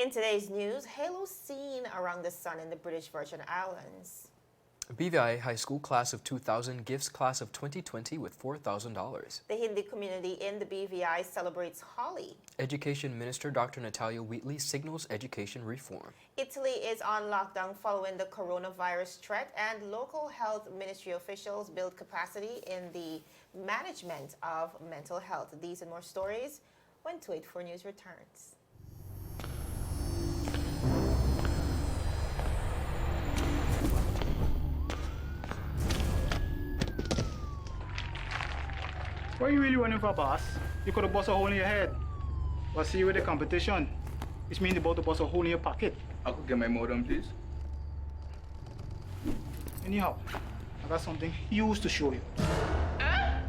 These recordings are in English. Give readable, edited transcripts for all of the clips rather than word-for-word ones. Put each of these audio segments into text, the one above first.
In today's news, halo seen around the sun in the British Virgin Islands. BVI High School class of 2000 gifts class of 2020 with $4,000. The Hindi community in the BVI celebrates Holi. Education Minister Dr. Natalia Wheatley signals education reform. Italy is on lockdown following the coronavirus threat, and local health ministry officials build capacity in the management of mental health. These and more stories when 284 News returns. What you really running for, boss? You could have bust a hole in your head. But see with the competition, which means about to bust a hole in your pocket. I could get my modem, please. Anyhow, I got something huge to show you. I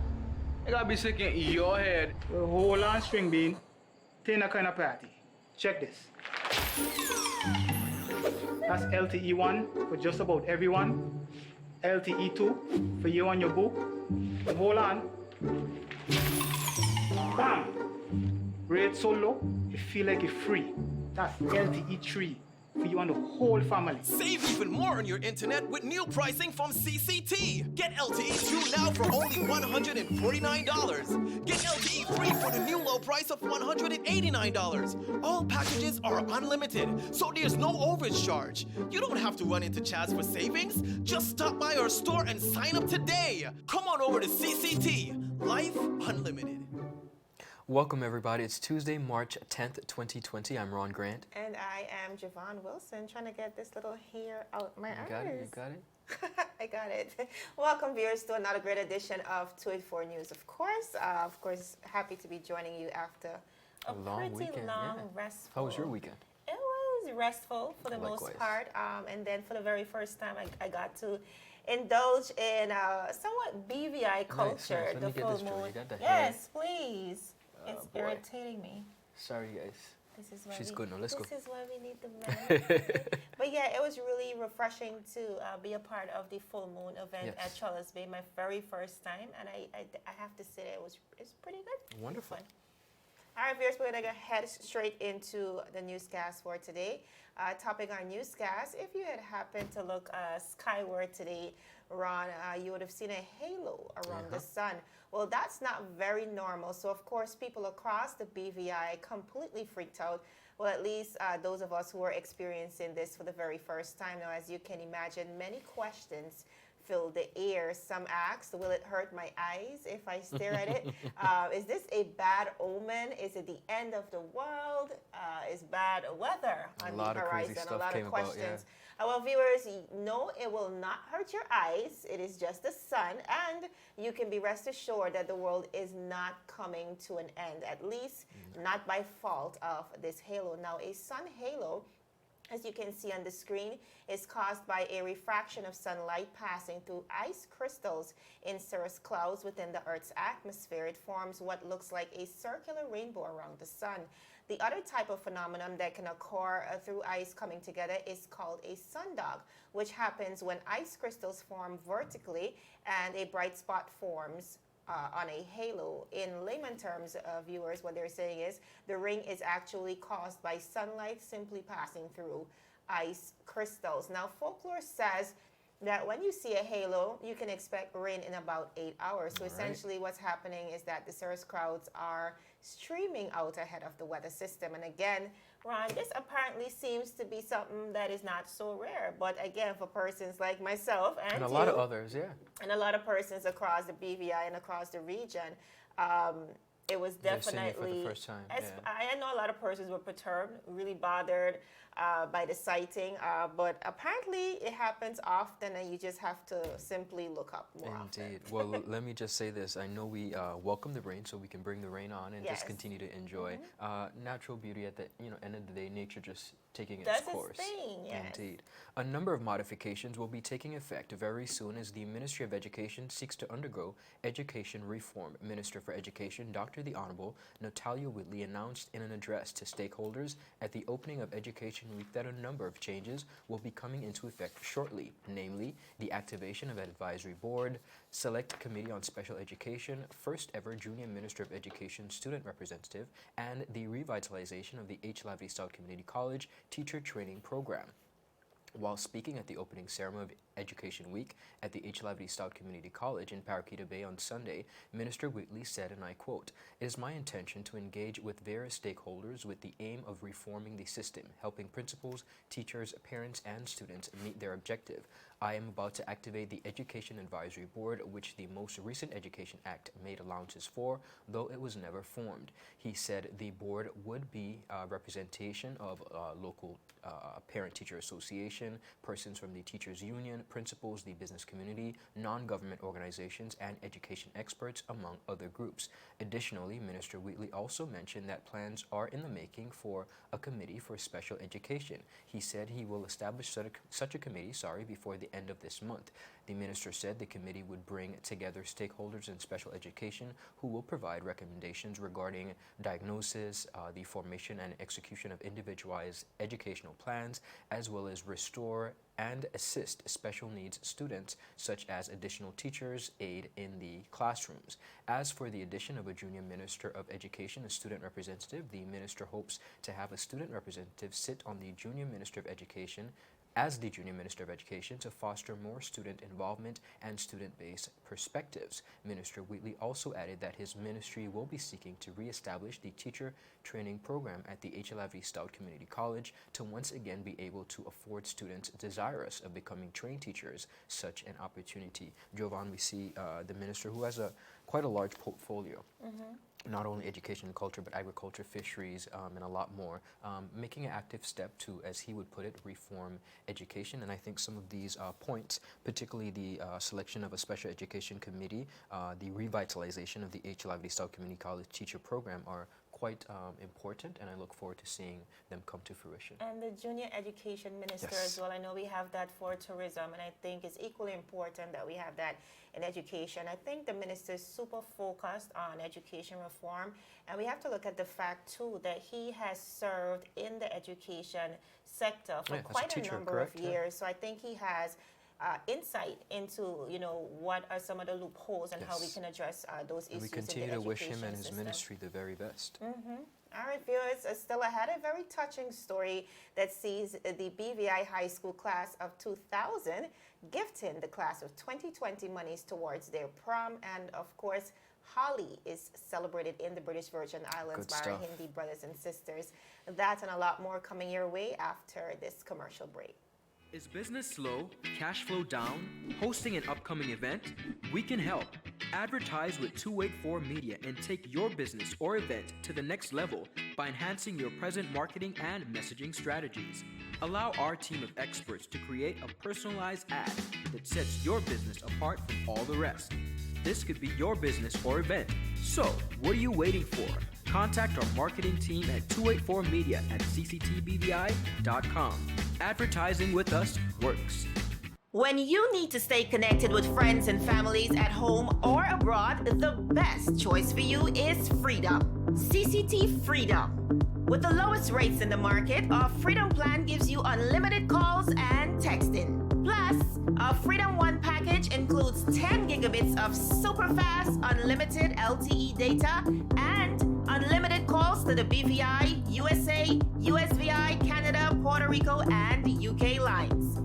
gotta be sick in your head. Well, hold on, string bean. Ain't a kind of party. Check this. That's LTE1 for just about everyone. LTE2 for you and your boo. And hold on. Bam! Rate so low, you feel like you're free. That's LTE3 for you and the whole family. Save even more on your internet with new pricing from CCT. Get LTE 2 now for only $149. Get LTE 3 for the new low price of $189. All packages are unlimited, so there's no overage charge. You don't have to run into Chaz for savings. Just stop by our store and sign up today. Come on over to CCT. Life Unlimited. Welcome everybody. It's Tuesday, March 10th, 2020. I'm Ron Grant. And I am Javon Wilson, trying to get this little hair out my eyes. You got it? I got it. Welcome, viewers, to another great edition of 284 News, of course. Happy to be joining you after a long pretty weekend, long, yeah. restful. How was your weekend? It was restful for the Likewise. most part. And then for the very first time, I got to indulge in somewhat BVI culture. nice. Let me get this straight. You got the hair. Yes, please. It's boy. irritating me. Sorry guys. This is why She's good now. Let's go. This is why we need the men. But yeah, it was really refreshing to be a part of the full moon event Yes. at Charles Bay, my very first time, and I have to say it's pretty good. Wonderful. Fun. All right, viewers, we're gonna head straight into the newscast for today. Topic on newscast: if you had happened to look skyward today, Ron, you would have seen a halo around the sun. Well, that's not very normal. So, of course, people across the BVI completely freaked out. Well, at least those of us who are experiencing this for the very first time. Now, as you can imagine, many questions filled the air. Some asked, will it hurt my eyes if I stare at it? Is this a bad omen? Is it the end of the world? Is bad weather on the horizon? A lot of questions. Well, viewers, no, it will not hurt your eyes. It is just the sun, and you can be rest assured that the world is not coming to an end, at least not by fault of this halo. Now, a sun halo, as you can see on the screen, is caused by a refraction of sunlight passing through ice crystals in cirrus clouds within the Earth's atmosphere. It forms what looks like a circular rainbow around the sun. The other type of phenomenon that can occur through ice coming together is called a sundog, which happens when ice crystals form vertically and a bright spot forms on a halo. In layman terms, viewers, what they're saying is the ring is actually caused by sunlight simply passing through ice crystals. Now, folklore says that when you see a halo, you can expect rain in about 8 hours. So essentially what's happening is that the cirrus clouds are streaming out ahead of the weather system. And again, Ron, this apparently seems to be something that is not so rare. But again, for persons like myself and a lot of others, yeah. And a lot of persons across the BVI and across the region, it was definitely, for the first time. I know a lot of persons were perturbed, really bothered by the sighting, but apparently it happens often and you just have to simply look up more Indeed. often. Well, let me just say this. I know we welcome the rain so we can bring the rain on and just continue to enjoy natural beauty. At the end of the day, nature just taking its Does its course. thing, yes. Indeed. A number of modifications will be taking effect very soon as the Ministry of Education seeks to undergo education reform. Minister for Education, Dr. the Honorable Natalia Whitley, announced in an address to stakeholders at the opening of Education Week that a number of changes will be coming into effect shortly, namely the activation of an advisory board, select committee on special education, first ever junior Minister of Education student representative, and the revitalization of the H. Lavely Stout Community College teacher training program. While speaking at the opening ceremony of Education Week at the H. Lavely Stout Community College in Paraquita Bay on Sunday, Minister Whitley said, and I quote, "It is my intention to engage with various stakeholders with the aim of reforming the system, helping principals, teachers, parents, and students meet their objective. I am about to activate the Education Advisory Board, which the most recent Education Act made allowances for, though it was never formed." He said the board would be a representation of local parent-teacher association, persons from the teachers union, principals, the business community, non-government organizations, and education experts, among other groups. Additionally, Minister Wheatley also mentioned that plans are in the making for a committee for special education. He said he will establish such a committee before the end of this month. The minister said the committee would bring together stakeholders in special education who will provide recommendations regarding diagnosis, the formation and execution of individualized educational plans, as well as restore and assist special needs students, such as additional teachers, aid in the classrooms. As for the addition of a junior minister of education, a student representative, the minister hopes to have a student representative sit on the junior minister of education as the Junior Minister of Education to foster more student involvement and student-based perspectives. Minister Wheatley also added that his ministry will be seeking to reestablish the teacher training program at the H. Lavely Stout Community College to once again be able to afford students desirous of becoming trained teachers such an opportunity. Jovan, we see the minister who has quite a large portfolio. Not only education and culture, but agriculture, fisheries, and a lot more, making an active step to, as he would put it, reform education. And I think some of these points, particularly the selection of a special education committee, the revitalization of the H. Lavely Stout Community College teacher program are quite important, and I look forward to seeing them come to fruition. And the junior education minister Yes. as well. I know we have that for tourism, and I think it's equally important that we have that in education. I think the minister is super focused on education reform, and we have to look at the fact too that he has served in the education sector for Yeah, as a quite a teacher, number correct? of Yeah. years. So I think he has insight into, you know, what are some of the loopholes and how we Yes. can address those And issues we in the continue to wish him education and his system. ministry the very best. All right, viewers, still ahead, a very touching story that sees the BVI High School class of 2000 gifting the class of 2020 monies towards their prom. And of course, Holi is celebrated in the British Virgin Islands Good by our stuff. Hindi brothers and sisters. That and a lot more coming your way after this commercial break. Is business slow? Cash flow down? Hosting an upcoming event? We can help. Advertise with 284 Media and take your business or event to the next level by enhancing your present marketing and messaging strategies. Allow our team of experts to create a personalized ad that sets your business apart from all the rest. This could be your business or event. So, what are you waiting for? Contact our marketing team at 284media at cctbvi.com. Advertising with us works. When you need to stay connected with friends and families at home or abroad, the best choice for you is Freedom. CCT Freedom. With the lowest rates in the market, our Freedom plan gives you unlimited calls and texting. Plus, our Freedom One package includes 10 gigabits of super fast unlimited LTE data and unlimited calls to the BVI, USA, USVI, Canada, Puerto Rico, and UK lines.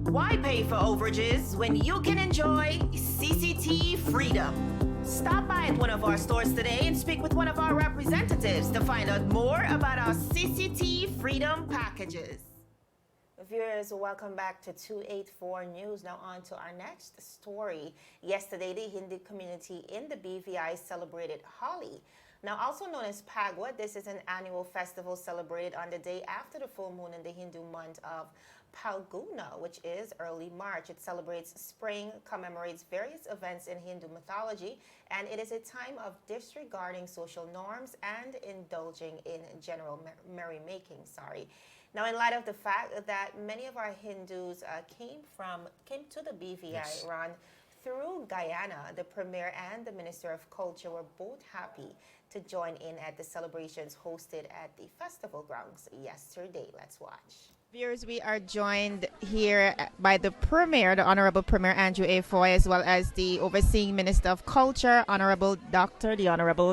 Why pay for overages when you can enjoy CCT Freedom? Stop by at one of our stores today and speak with one of our representatives to find out more about our CCT Freedom packages. Viewers, welcome back to 284 News. Now on to our next story. Yesterday, the Hindu community in the BVI celebrated Holi. Now also known as Pagwa, this is an annual festival celebrated on the day after the full moon in the Hindu month of Palguna, which is early March. It celebrates spring, commemorates various events in Hindu mythology, and it is a time of disregarding social norms and indulging in general merrymaking. Now, in light of the fact that many of our Hindus came to the BVI, Yes. Ron, through Guyana, the Premier and the Minister of Culture were both happy to join in at the celebrations hosted at the festival grounds yesterday. Let's watch. Viewers, we are joined here by the Premier, the Honorable Premier Andrew A. Foy, as well as the Overseeing Minister of Culture, the Honorable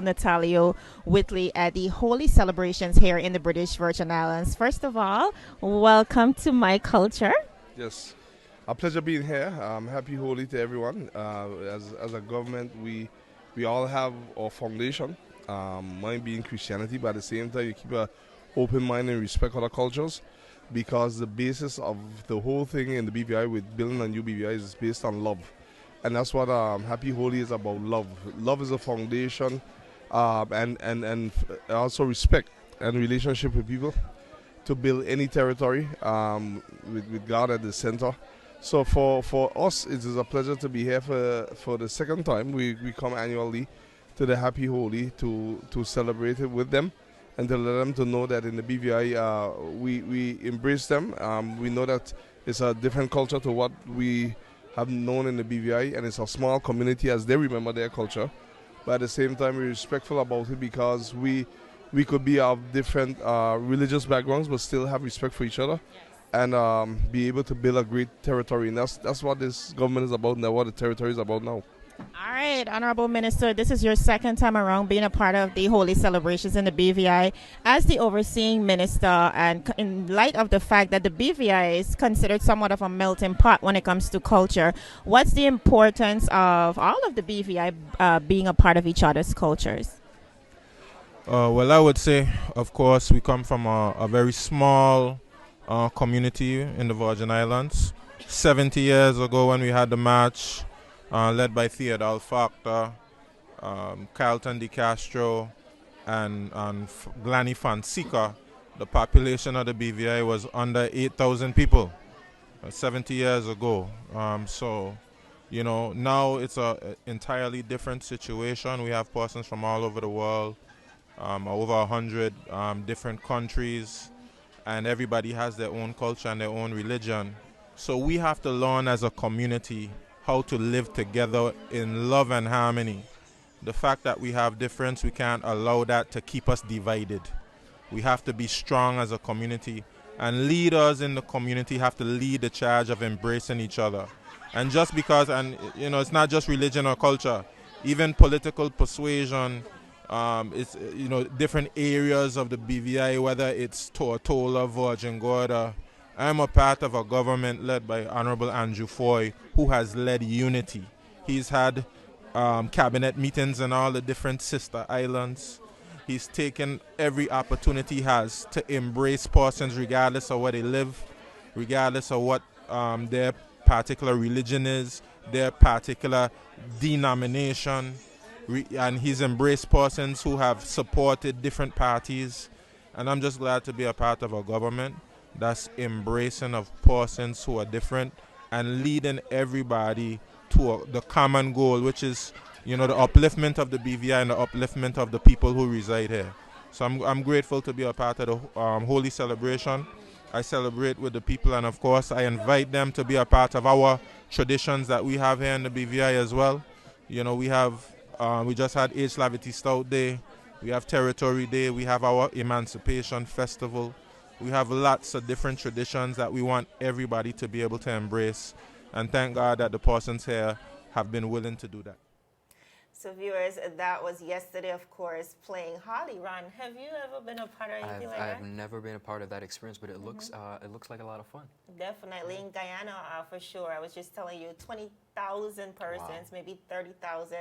Natalio Whitley, at the holy celebrations here in the British Virgin Islands. First of all, welcome to My Culture. Yes, a pleasure being here. Happy Holi to everyone. As a government, we all have our foundation, mine being Christianity, but at the same time, you keep a open mind and respect other cultures, because the basis of the whole thing in the BVI with building a new BVI is based on love. And that's what Happy Holi is about, love. Love is a foundation, and also respect and relationship with people to build any territory with God at the center. So for us, it is a pleasure to be here for the second time. We come annually to the Happy Holi to celebrate it with them, and to let them to know that in the BVI we embrace them. We know that it's a different culture to what we have known in the BVI, and it's a small community as they remember their culture. But at the same time, we're respectful about it, because we could be of different religious backgrounds but still have respect for each other, and be able to build a great territory. And that's what this government is about, and what the territory is about now. All right, Honorable Minister, this is your second time around being a part of the holy celebrations in the BVI. As the overseeing minister, and in light of the fact that the BVI is considered somewhat of a melting pot when it comes to culture, what's the importance of all of the BVI being a part of each other's cultures? Well, I would say, of course, we come from a very small community in the Virgin Islands. 70 years ago, when we had the march led by Theodore Factor, Carlton de Castro, and Glanny Fonseca, the population of the BVI was under 8,000 people 70 years ago. So, now it's an entirely different situation. We have persons from all over the world, over 100 different countries, and everybody has their own culture and their own religion. So we have to learn as a community how to live together in love and harmony. The fact that we have difference, we can't allow that to keep us divided. We have to be strong as a community, and leaders in the community have to lead the charge of embracing each other. And just because, it's not just religion or culture, even political persuasion, it's different areas of the BVI, whether it's Tortola, Virgin Gorda. I'm a part of a government led by Honorable Andrew Foy, who has led unity. He's had cabinet meetings in all the different sister islands. He's taken every opportunity he has to embrace persons regardless of where they live, regardless of what their particular religion is, their particular denomination. And he's embraced persons who have supported different parties. And I'm just glad to be a part of a government that's embracing of persons who are different and leading everybody to the common goal, which is, the upliftment of the BVI and the upliftment of the people who reside here. So I'm grateful to be a part of the holy celebration. I celebrate with the people, and of course I invite them to be a part of our traditions that we have here in the BVI as well. We just had Age Slavity Stout Day, we have Territory Day, we have our Emancipation Festival. We have lots of different traditions that we want everybody to be able to embrace. And thank God that the persons here have been willing to do that. So viewers, that was yesterday, of course, playing Holi. Ron, have you ever been a part of anything like that? I've never been a part of that experience, but it looks like a lot of fun. Definitely. In Guyana, for sure. I was just telling you, 20,000 persons, maybe 30,000,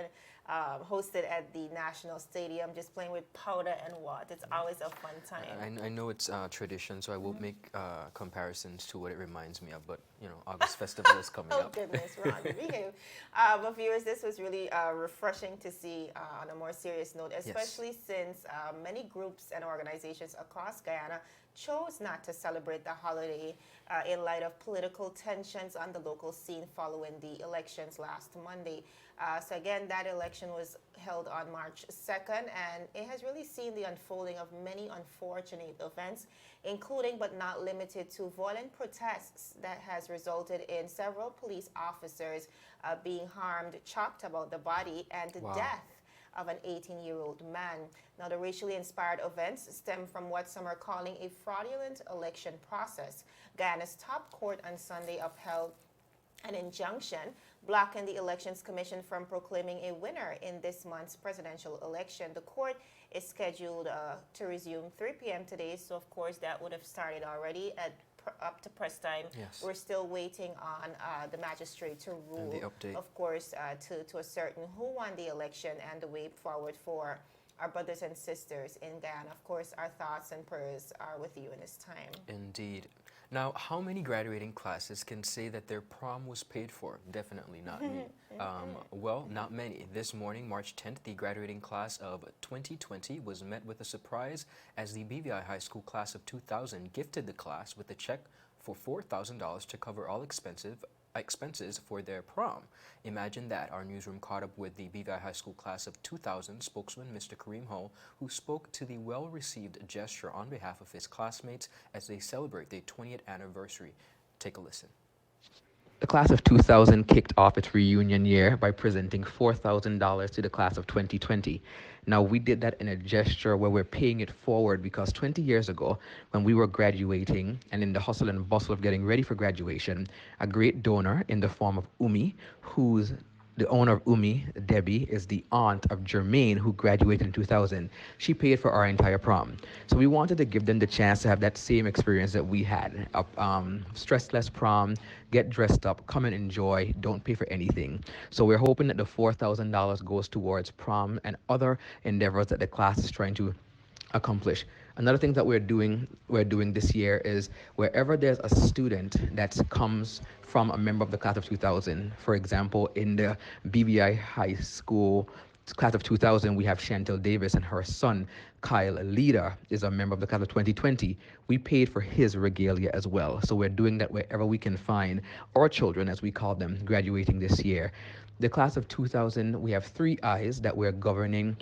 hosted at the National Stadium, just playing with powder and water. It's always a fun time. I know it's tradition, so I won't make comparisons to what it reminds me of, but, August Festival is coming Oh, up. goodness, Ron, behave. But viewers, this was really refreshing to see on a more serious note, especially since many groups and organizations across Guyana chose not to celebrate the holiday in light of political tensions on the local scene following the election. elections last Monday. So again, that election was held on March 2nd, and it has really seen the unfolding of many unfortunate events, including but not limited to violent protests that has resulted in several police officers being harmed, chopped about the body, and the Wow. death of an 18-year-old man. Now, the racially inspired events stem from what some are calling a fraudulent election process. Guyana's top court on Sunday upheld an injunction blocking the Elections Commission from proclaiming a winner in this month's presidential election. The court is scheduled to resume 3 p.m. today, so of course that would have started already at up to press time. Yes. We're still waiting on the magistrate to rule, the update. of course, to ascertain who won the election and the way forward for our brothers and sisters in Guyana. Of course, our thoughts and prayers are with you in this time. Indeed. Now, how many graduating classes can say that their prom was paid for? Definitely not me. Well, not many. This morning, March 10th, the graduating class of 2020 was met with a surprise as the BVI High School class of 2000 gifted the class with a check for $4,000 to cover all expenses for their prom. Imagine that. Our newsroom caught up with the BVI High School class of 2000 spokesman, Mr. Kareem Hull, who spoke to the well-received gesture on behalf of his classmates as they celebrate their 20th anniversary. Take a listen. The class of 2000 kicked off its reunion year by presenting $4,000 to the class of 2020. Now, we did that in a gesture where we're paying it forward because 20 years ago, when we were graduating and in the hustle and bustle of getting ready for graduation, a great donor in the form of Umi, who's the owner of Umi, Debbie, is the aunt of Jermaine, who graduated in 2000. She paid for our entire prom. So we wanted to give them the chance to have that same experience that we had. A stressless prom, get dressed up, come and enjoy, don't pay for anything. So we're hoping that the $4,000 goes towards prom and other endeavors that the class is trying to accomplish. Another thing that we're doing this year is wherever there's a student that comes from a member of the class of 2000, for example, in the BVI High School class of 2000, we have Chantel Davis and her son, Kyle Leader, is a member of the class of 2020. We paid for his regalia as well. So we're doing that wherever we can find our children, as we call them, graduating this year. The class of 2000, we have 3 I's that we're governing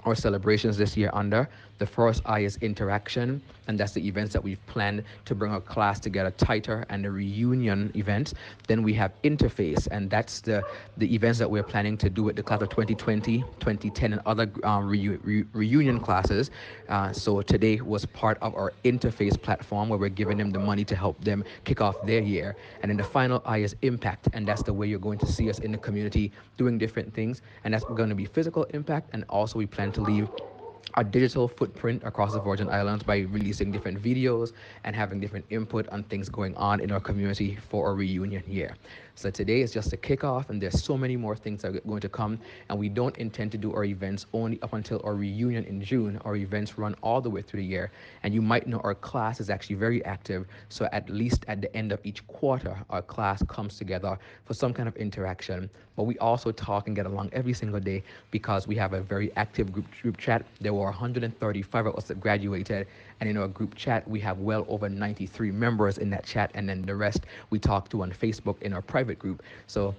our celebrations this year under. The first I is interaction, and that's the events that we've planned to bring our class together tighter, and the reunion event. Then we have interface, and that's the events that we're planning to do with the class of 2020, 2010, and other reunion classes. So today was part of our interface platform where we're giving them the money to help them kick off their year. And then the final I is impact, and that's the way you're going to see us in the community doing different things. And that's going to be physical impact, and also we plan to leave a digital footprint across the Virgin Islands by releasing different videos and having different input on things going on in our community for our reunion year. So today is just a kickoff, and there's so many more things that are going to come, and we don't intend to do our events only up until our reunion in June. Our events run all the way through the year, and you might know our class is actually very active, so at least at the end of each quarter, our class comes together for some kind of interaction. But we also talk and get along every single day because we have a very active group chat. There were 135 of us that graduated, and in our group chat, we have well over 93 members in that chat, and then the rest we talk to on Facebook in our private group. So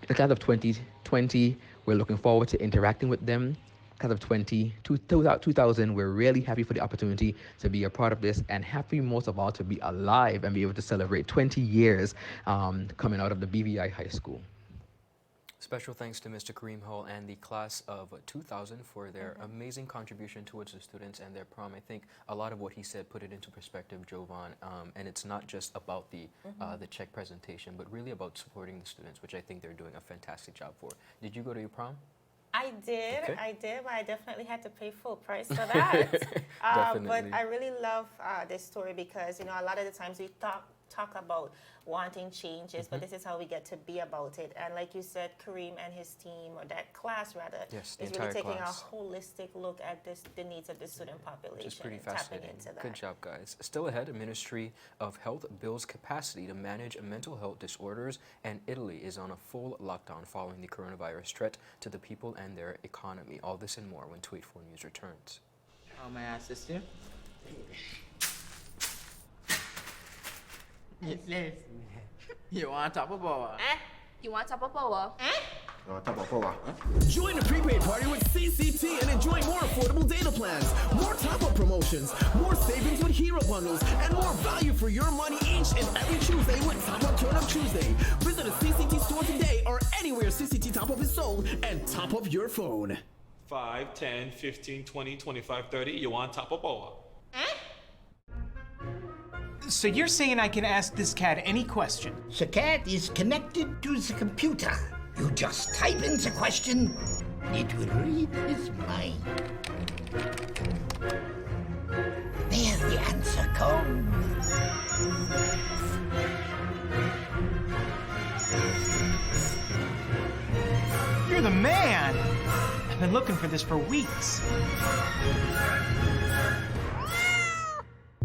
the class of 2020, we're looking forward to interacting with them. Class of 2000, we're really happy for the opportunity to be a part of this, and happy most of all to be alive and be able to celebrate 20 years coming out of the BVI High School. Special thanks to Mr. Kareem Hull and the class of 2000 for their amazing contribution towards the students and their prom. I think a lot of what he said put it into perspective, Jovan, and it's not just about the check presentation, but really about supporting the students, which I think they're doing a fantastic job for. Did you go to your prom? I did, Okay. but I definitely had to pay full price for that. But Definitely. I really love this story because, you know, a lot of the times we talk about wanting changes, but this is how we get to be about it. And like you said, Kareem and his team, or that class rather, Yes, the is really entire taking class. a holistic look at the needs of the student population, Which is pretty and tapping fascinating. into that. Good job, guys. Still ahead, the Ministry of Health builds capacity to manage mental health disorders, and Italy is on a full lockdown following the coronavirus threat to the people and their economy. All this and more when 284 News returns. How may I assist you? Yes. You want to talk about? You want top of power? Join the prepaid party with CCT and enjoy more affordable data plans, more top-up promotions, more savings with hero bundles, and more value for your money each and every Tuesday with Top Up Turn Up Tuesday. Visit a CCT store today or anywhere CCT Top Up is sold and top up your phone. 5, 10, 15, 20, 25, 30. You want top of power? So you're saying I can ask this cat any question? The cat is connected to the computer. You just type in the question, it will read his mind. There's the answer code. You're the man! I've been looking for this for weeks.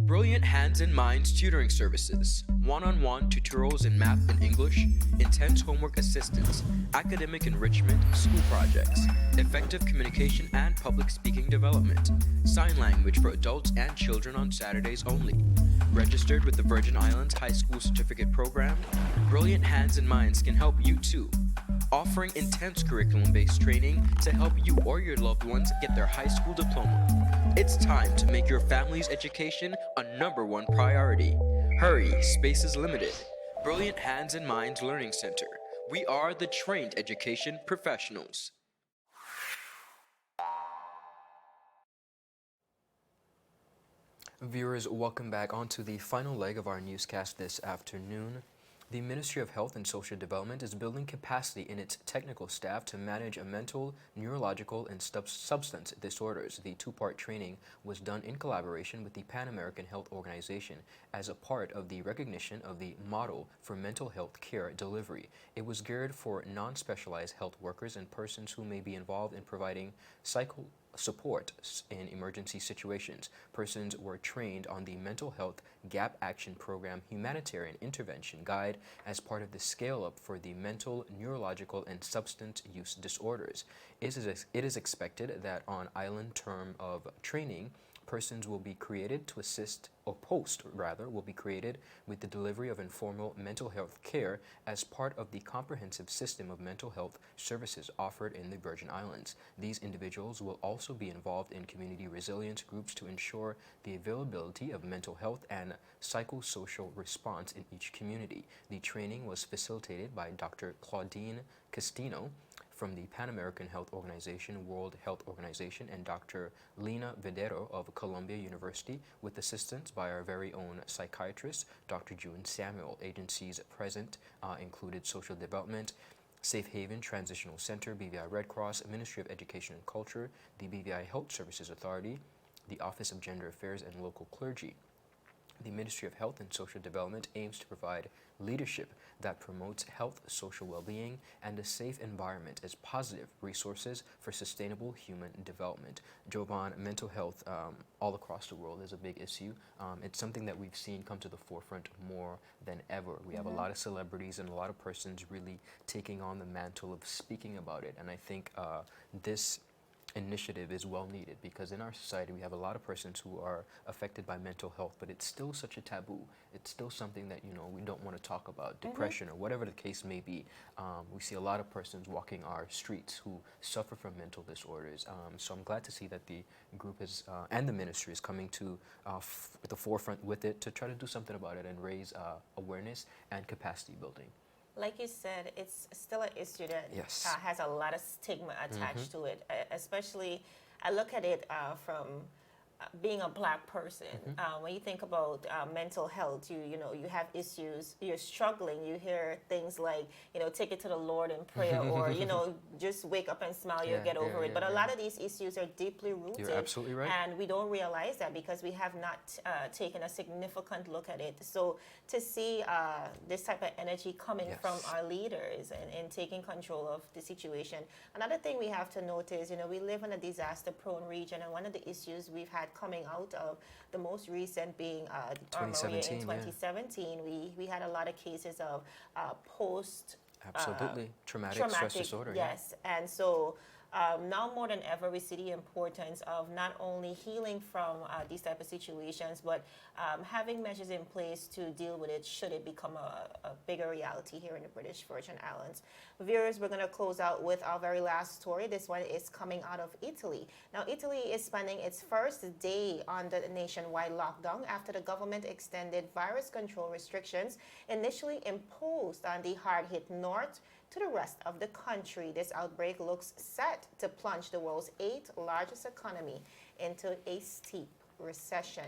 Brilliant Hands and Minds tutoring services, one-on-one tutorials in math and English, intense homework assistance, academic enrichment, school projects, effective communication and public speaking development, sign language for adults and children on Saturdays only. Registered with the Virgin Islands High School Certificate Program, Brilliant Hands and Minds can help you too. Offering intense curriculum-based training to help you or your loved ones get their high school diploma. It's time to make your family's education a #1 priority. Hurry, space is limited. Brilliant Hands and Minds Learning Center. We are the trained education professionals. Viewers, welcome back onto the final leg of our newscast this afternoon. The Ministry of Health and Social Development is building capacity in its technical staff to manage mental, neurological, and substance disorders. The two-part training was done in collaboration with the Pan American Health Organization as a part of the recognition of the model for mental health care delivery. It was geared for non-specialized health workers and persons who may be involved in providing psycho support in emergency situations. Persons were trained on the Mental Health Gap Action Program Humanitarian Intervention Guide as part of the scale-up for the mental, neurological, and substance use disorders. It is expected that on island term of training, persons will be created to assist, or post rather, will be created with the delivery of informal mental health care as part of the comprehensive system of mental health services offered in the Virgin Islands. These individuals will also be involved in community resilience groups to ensure the availability of mental health and psychosocial response in each community. The training was facilitated by Dr. Claudine Castino from the Pan American Health Organization, World Health Organization, and Dr. Lina Videro of Columbia University, with assistance by our very own psychiatrist, Dr. June Samuel. Agencies present included Social Development, Safe Haven Transitional Center, BVI Red Cross, Ministry of Education and Culture, the BVI Health Services Authority, the Office of Gender Affairs, and local clergy. The Ministry of Health and Social Development aims to provide leadership that promotes health, social well-being, and a safe environment as positive resources for sustainable human development. Jovan, mental health all across the world is a big issue. It's something that we've seen come to the forefront more than ever. We have a lot of celebrities and a lot of persons really taking on the mantle of speaking about it, and I think this initiative is well needed, because in our society we have a lot of persons who are affected by mental health, but it's still such a taboo. It's still something that, you know, we don't want to talk about, depression or whatever the case may be. We see a lot of persons walking our streets who suffer from mental disorders. So I'm glad to see that the group is and the ministry is coming to the forefront with it to try to do something about it and raise awareness and capacity building. Like you said, it's still an issue that Yes. Has a lot of stigma attached to it. Especially, I look at it from being a black person. When you think about mental health, you know, you have issues, you're struggling, you hear things like, you know, take it to the Lord in prayer, or, you know, just wake up and smile, you'll get over it. But a lot of these issues are deeply rooted. You're absolutely right. And we don't realize that because we have not taken a significant look at it. So to see this type of energy coming from our leaders and taking control of the situation. Another thing we have to note is, you know, we live in a disaster-prone region, and one of the issues we've had coming out of the most recent being Irma Maria in 2017, we had a lot of cases of post Absolutely. Traumatic stress disorder. Yes. And so Now more than ever, we see the importance of not only healing from these type of situations, but having measures in place to deal with it should it become a bigger reality here in the British Virgin Islands. Viewers, we're going to close out with our very last story. This one is coming out of Italy. Now, Italy is spending its first day under the nationwide lockdown after the government extended virus control restrictions initially imposed on the hard-hit north to the rest of the country. This outbreak looks set to plunge the world's 8th largest economy into a steep recession.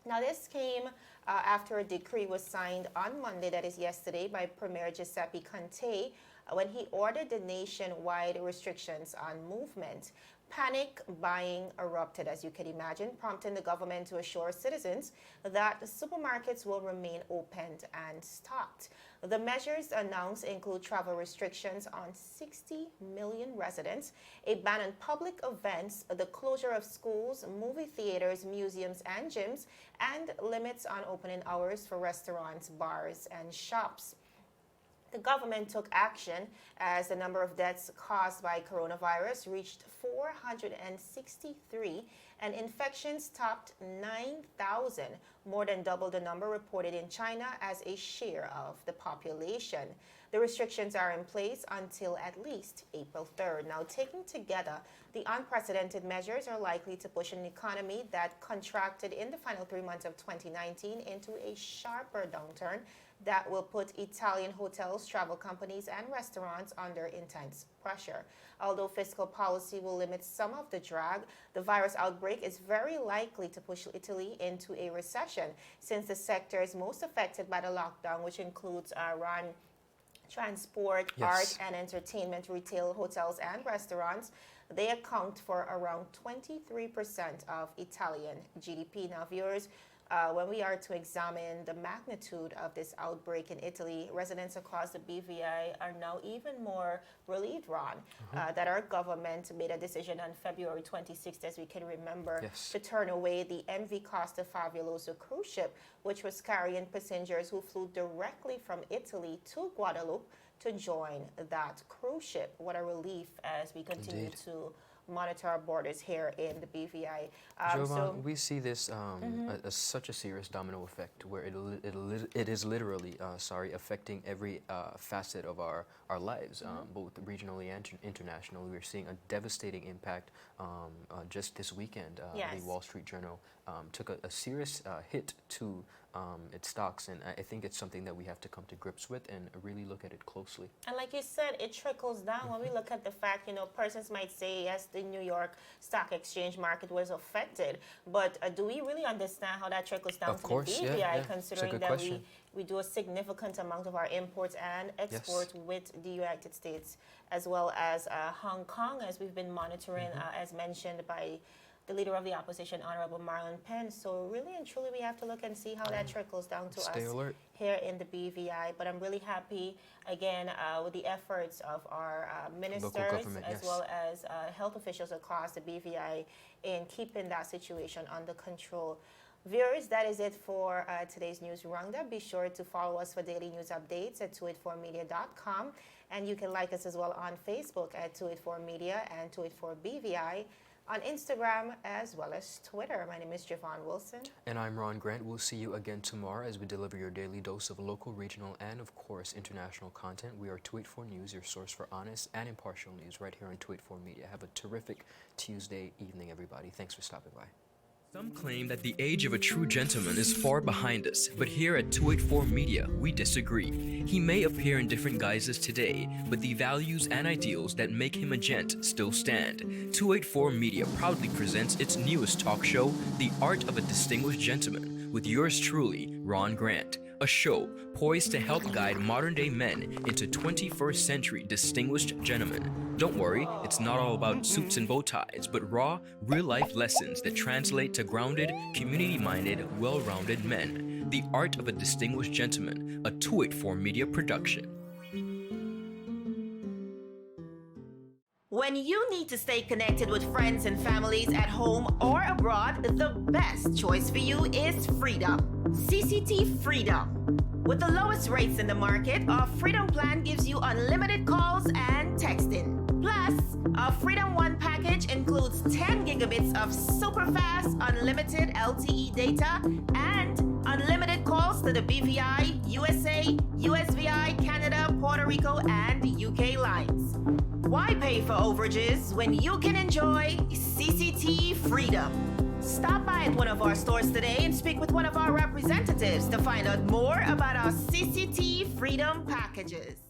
Now, this came after a decree was signed on Monday, that is yesterday, by Premier Giuseppe Conte when he ordered the nationwide restrictions on movement. Panic buying erupted, as you can imagine, prompting the government to assure citizens that the supermarkets will remain opened and stocked. The measures announced include travel restrictions on 60 million residents, a ban on public events, the closure of schools, movie theaters, museums, and gyms, and limits on opening hours for restaurants, bars, and shops. The government took action as the number of deaths caused by coronavirus reached 463 and infections topped 9,000, more than double the number reported in China as a share of the population. The restrictions are in place until at least April 3rd. Now, taken together, the unprecedented measures are likely to push an economy that contracted in the final 3 months of 2019 into a sharper downturn that will put Italian hotels, travel companies, and restaurants under intense pressure. Although fiscal policy will limit some of the drag, the virus outbreak is very likely to push Italy into a recession, since the sectors most affected by the lockdown, which includes transport, art and entertainment, retail, hotels, and restaurants, they account for around 23% of Italian GDP. Now, viewers, when we are to examine the magnitude of this outbreak in Italy, residents across the BVI are now even more relieved, Ron, that our government made a decision on February 26th, as we can remember, to turn away the MV Costa Fabuloso cruise ship, which was carrying passengers who flew directly from Italy to Guadeloupe to join that cruise ship. What a relief as we continue to monitor our borders here in the BVI. Jovan, we see this as such a serious domino effect where it is literally affecting every facet of our lives, both regionally and internationally. We're seeing a devastating impact just this weekend. The Wall Street Journal took a serious hit to its stocks, and I think it's something that we have to come to grips with and really look at it closely. And like you said, it trickles down. When we look at the fact, persons might say, yes, the New York Stock Exchange market was affected, but do we really understand how that trickles down to the BVI, considering that we do a significant amount of our imports and exports with the United States, as well as Hong Kong, as we've been monitoring, as mentioned by the leader of the opposition, Honorable Marlon Penn. So really and truly, we have to look and see how that trickles down to us here in the BVI. But I'm really happy, again, with the efforts of our ministers, as well as health officials across the BVI in keeping that situation under control. Viewers, that is it for today's news roundup. Be sure to follow us for daily news updates at 284media.com. And you can like us as well on Facebook at 284media and 284BVI. On Instagram as well as Twitter. My name is Javon Wilson. And I'm Ron Grant. We'll see you again tomorrow as we deliver your daily dose of local, regional, and of course, international content. We are 284 News, your source for honest and impartial news right here on 284 Media. Have a terrific Tuesday evening, everybody. Thanks for stopping by. Some claim that the age of a true gentleman is far behind us, but here at 284 Media, we disagree. He may appear in different guises today, but the values and ideals that make him a gent still stand. 284 Media proudly presents its newest talk show, The Art of a Distinguished Gentleman, with yours truly, Ron Grant. A show poised to help guide modern-day men into 21st century distinguished gentlemen. Don't worry, it's not all about suits and bow ties, but raw, real-life lessons that translate to grounded, community-minded, well-rounded men. The Art of a Distinguished Gentleman, a 284 Media production. When you need to stay connected with friends and families at home or abroad, the best choice for you is Freedom. CCT Freedom. With the lowest rates in the market, our Freedom plan gives you unlimited calls and texting. Plus, our Our Freedom One package includes 10 gigabits of super fast, unlimited LTE data and unlimited calls to the BVI, USA, USVI, Canada, Puerto Rico, and UK lines. Why pay for overages when you can enjoy CCT Freedom? Stop by at one of our stores today and speak with one of our representatives to find out more about our CCT Freedom packages.